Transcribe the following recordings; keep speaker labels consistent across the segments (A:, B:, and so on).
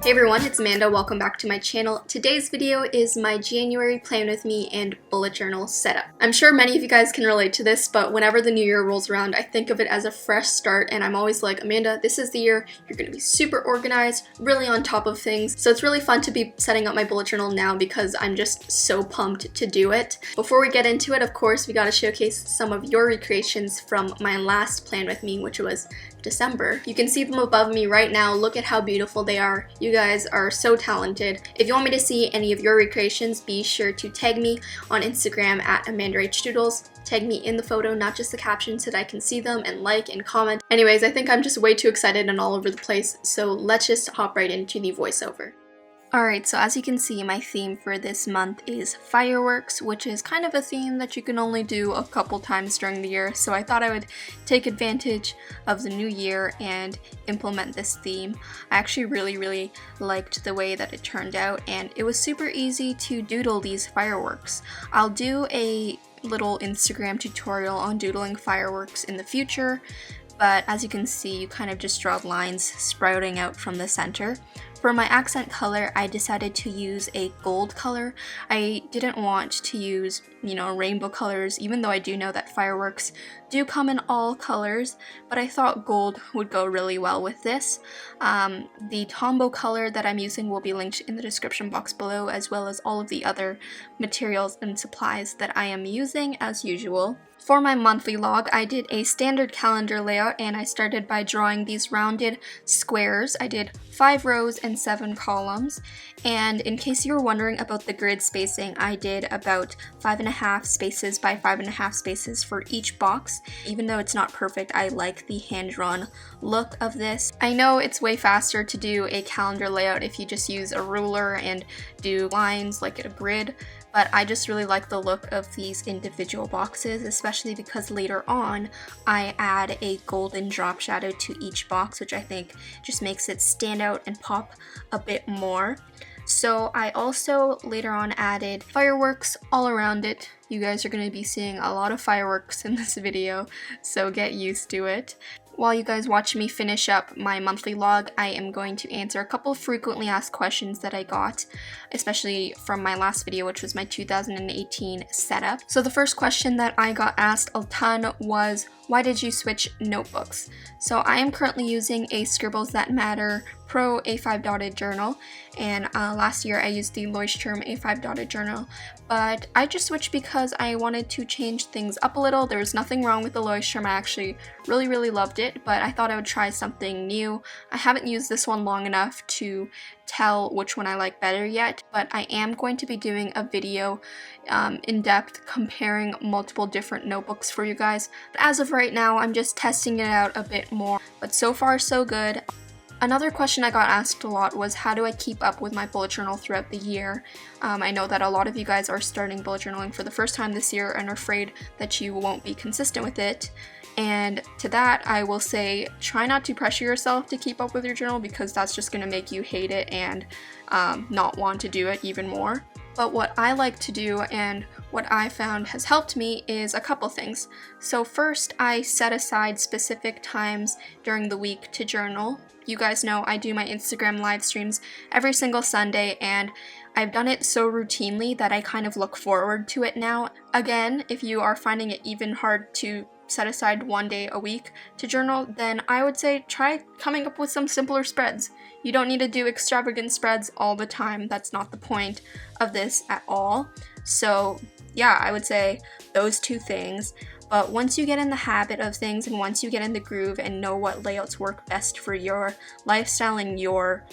A: Hey everyone, it's Amanda. Welcome back to my channel. Today's video is my January plan with me and bullet journal setup. I'm sure many of you guys can relate to this, but whenever the new year rolls around, I think of it as a fresh start, and I'm always like, Amanda, this is the year you're gonna be super organized, really on top of things. So it's really fun to be setting up my bullet journal now because I'm just so pumped to do it. Before we get into it, of course, we gotta showcase some of your recreations from my last plan with me, which was December. You can see them above me right now. Look at how beautiful they are. You guys are so talented. If you want me to see any of your recreations, be sure to tag me on Instagram at AmandaHDoodles. Tag me in the photo, not just the caption, so that I can see them and like and comment. Anyways, I think I'm just way too excited and all over the place, so let's just hop right into the voiceover. Alright, so as you can see, my theme for this month is fireworks, which is kind of a theme that you can only do a couple times during the year, so I thought I would take advantage of the new year and implement this theme. I actually really liked the way that it turned out, and it was super easy to doodle these fireworks. I'll do a little Instagram tutorial on doodling fireworks in the future, but as you can see, you kind of just draw lines sprouting out from the center. For my accent color, I decided to use a gold color. I didn't want to use, rainbow colors, even though I do know that fireworks do come in all colors, but I thought gold would go really well with this. The Tombow color that I'm using will be linked in the description box below, as well as all of the other materials and supplies that I am using as usual. For my monthly log, I did a standard calendar layout, and I started by drawing these rounded squares. I did 5 rows and 7 columns, and in case you were wondering about the grid spacing, I did about 5.5 spaces by 5.5 spaces for each box. Even though it's not perfect, I like the hand-drawn look of this. I know it's way faster to do a calendar layout if you just use a ruler and do lines like a grid, but I just really like the look of these individual boxes, especially because later on I add a golden drop shadow to each box, which I think just makes it stand out and pop a bit more. So I also later on added fireworks all around it. You guys are going to be seeing a lot of fireworks in this video, so get used to it. While you guys watch me finish up my monthly log, I am going to answer a couple of frequently asked questions that I got, especially from my last video, which was my 2018 setup. So the first question that I got asked a ton was, why did you switch notebooks? So I am currently using a Scribbles That Matter Pro A5 dotted journal, and last year I used the Leuchtturm A5 dotted journal, but I just switched because I wanted to change things up a little. There was nothing wrong with the Leuchtturm. I actually really loved it, but I thought I would try something new. I haven't used this one long enough to tell which one I like better yet, but I am going to be doing a video in depth comparing multiple different notebooks for you guys. But as of right now, I'm just testing it out a bit more, but so far so good. Another question I got asked a lot was, how do I keep up with my bullet journal throughout the year? I know that a lot of you guys are starting bullet journaling for the first time this year and are afraid that you won't be consistent with it. And to that, I will say, try not to pressure yourself to keep up with your journal, because that's just going to make you hate it and not want to do it even more. But what I like to do and what I found has helped me is a couple things. So first, I set aside specific times during the week to journal. You guys know I do my Instagram live streams every single Sunday, and I've done it so routinely that I kind of look forward to it now. Again, if you are finding it even hard to set aside one day a week to journal, then I would say try coming up with some simpler spreads. You don't need to do extravagant spreads all the time. That's not the point of this at all. So yeah, I would say those two things. But once you get in the habit of things, and once you get in the groove and know what layouts work best for your lifestyle and your,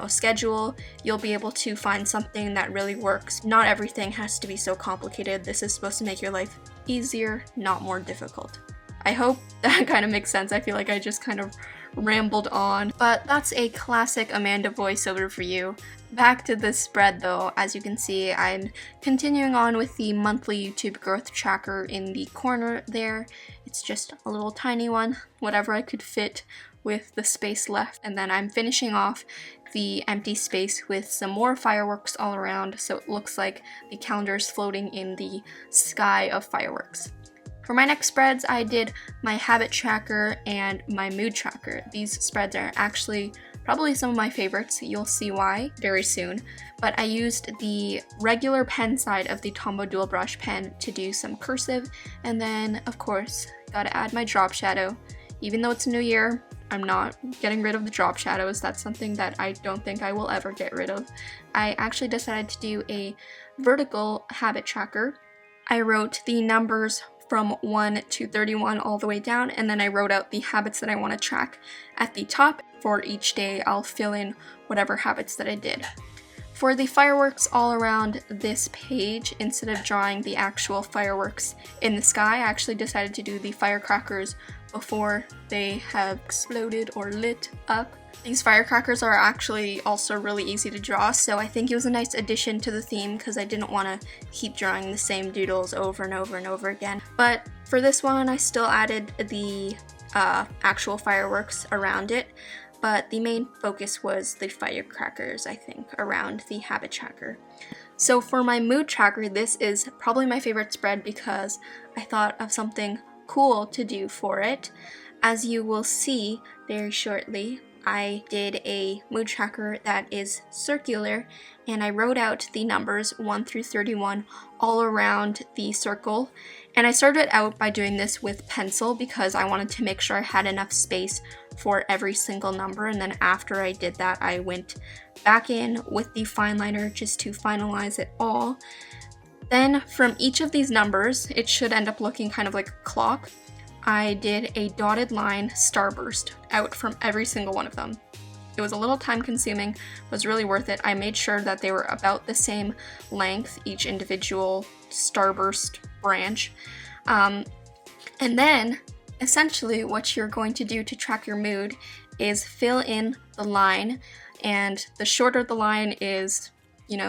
A: schedule, you'll be able to find something that really works. Not everything has to be so complicated. This is supposed to make your life easier, not more difficult. I hope that kind of makes sense. I feel like I just kind of rambled on, but that's a classic Amanda voiceover for you. Back to the spread though, as you can see, I'm continuing on with the monthly YouTube growth tracker in the corner there. It's just a little tiny one, whatever I could fit with the space left, and then I'm finishing off the empty space with some more fireworks all around, so it looks like the calendar is floating in the sky of fireworks. For my next spreads, I did my habit tracker and my mood tracker. These spreads are actually probably some of my favorites. You'll see why very soon. But I used the regular pen side of the Tombow dual brush pen to do some cursive, and then of course gotta add my drop shadow. Even though it's a new year, I'm not getting rid of the drop shadows. That's something that I don't think I will ever get rid of. I actually decided to do a vertical habit tracker. I wrote the numbers from 1 to 31 all the way down, and then I wrote out the habits that I want to track at the top. For each day, I'll fill in whatever habits that I did. For the fireworks all around this page, instead of drawing the actual fireworks in the sky, I actually decided to do the firecrackers before they have exploded or lit up. These firecrackers are actually also really easy to draw, so I think it was a nice addition to the theme because I didn't want to keep drawing the same doodles over and over and over again. But for this one, I still added the actual fireworks around it, but the main focus was the firecrackers, I think, around the habit tracker. So for my mood tracker, this is probably my favorite spread because I thought of something cool to do for it. As you will see very shortly, I did a mood tracker that is circular, and I wrote out the numbers 1 through 31 all around the circle. And I started out by doing this with pencil because I wanted to make sure I had enough space for every single number, and then after I did that, I went back in with the fine liner just to finalize it all. Then from each of these numbers, it should end up looking kind of like a clock. I did a dotted line starburst out from every single one of them. It was a little time consuming, but was really worth it. I made sure that they were about the same length, each individual starburst branch. And then, essentially, what you're going to do to track your mood is fill in the line, and the shorter the line is,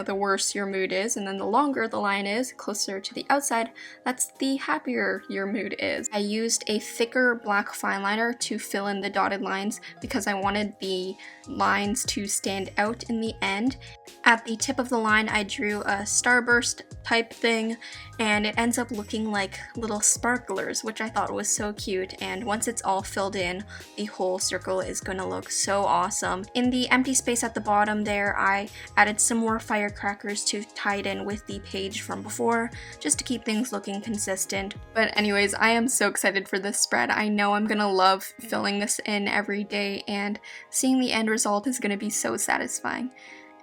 A: the worse your mood is, and then the longer the line is, closer to the outside, that's the happier your mood is. I used a thicker black fine liner to fill in the dotted lines because I wanted the lines to stand out in the end. At the tip of the line, I drew a starburst type thing, and it ends up looking like little sparklers, which I thought was so cute, and once it's all filled in, the whole circle is going to look so awesome. In the empty space at the bottom there, I added some more firecrackers to tie it in with the page from before, just to keep things looking consistent. But anyways, I am so excited for this spread. I know I'm gonna love filling this in every day, and seeing the end result is gonna be so satisfying.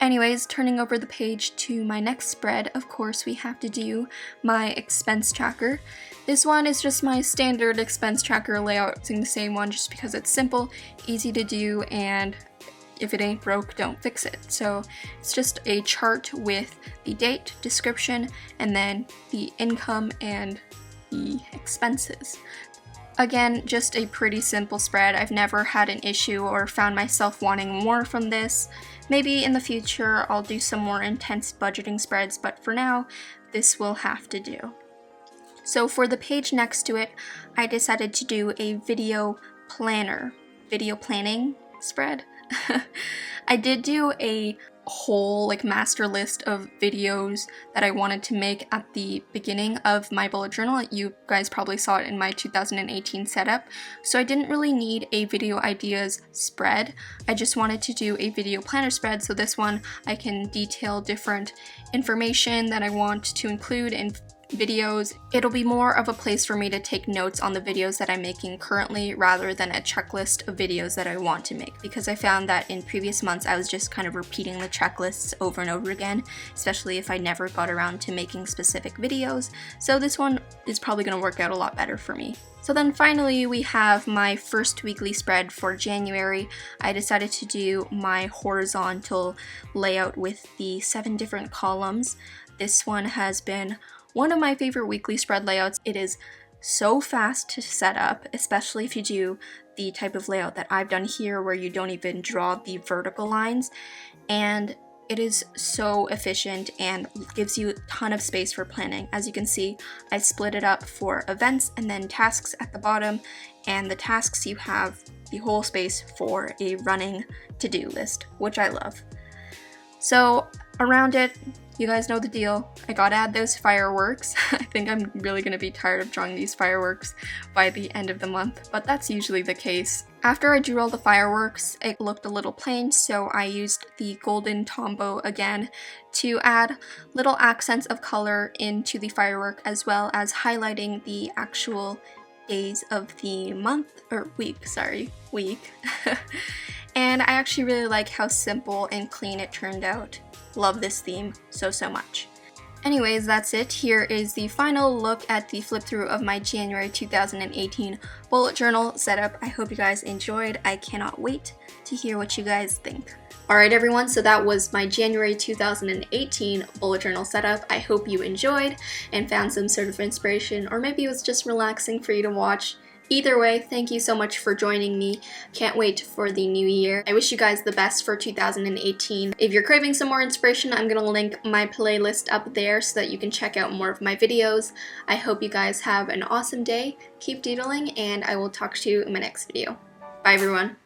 A: Anyways, turning over the page to my next spread, of course we have to do my expense tracker. This one is just my standard expense tracker layout, using the same one just because it's simple, easy to do, and if it ain't broke, don't fix it. So it's just a chart with the date, description, and then the income and the expenses. Again, just a pretty simple spread. I've never had an issue or found myself wanting more from this. Maybe in the future I'll do some more intense budgeting spreads, but for now, this will have to do. So for the page next to it, I decided to do a video planning spread. I did do a whole master list of videos that I wanted to make at the beginning of my bullet journal. You guys probably saw it in my 2018 setup. So I didn't really need a video ideas spread. I just wanted to do a video planner spread. So this one I can detail different information that I want to include in videos. It'll be more of a place for me to take notes on the videos that I'm making currently rather than a checklist of videos that I want to make, because I found that in previous months I was just kind of repeating the checklists over and over again, especially if I never got around to making specific videos. So this one is probably going to work out a lot better for me. So then finally we have my first weekly spread for January. I decided to do my horizontal layout with the 7 different columns. This one has been one of my favorite weekly spread layouts. It is so fast to set up, especially if you do the type of layout that I've done here where you don't even draw the vertical lines, and it is so efficient and gives you a ton of space for planning. As you can see, I split it up for events and then tasks at the bottom, and the tasks you have the whole space for a running to-do list, which I love. So around it, You guys know the deal. I gotta add those fireworks. I think I'm really gonna be tired of drawing these fireworks by the end of the month, but that's usually the case. After I drew all the fireworks, it looked a little plain, so I used the golden Tombow again to add little accents of color into the firework, as well as highlighting the actual days of the month, or week, sorry, week. And I actually really like how simple and clean it turned out. Love this theme so much. Anyways, that's it. Here is the final look at the flip through of my January 2018 bullet journal setup. I hope you guys enjoyed. I cannot wait to hear what you guys think. Alright everyone, so that was my January 2018 bullet journal setup. I hope you enjoyed and found some sort of inspiration, or maybe it was just relaxing for you to watch. Either way, thank you so much for joining me. Can't wait for the new year. I wish you guys the best for 2018. If you're craving some more inspiration, I'm gonna link my playlist up there so that you can check out more of my videos. I hope you guys have an awesome day. Keep doodling, and I will talk to you in my next video. Bye everyone.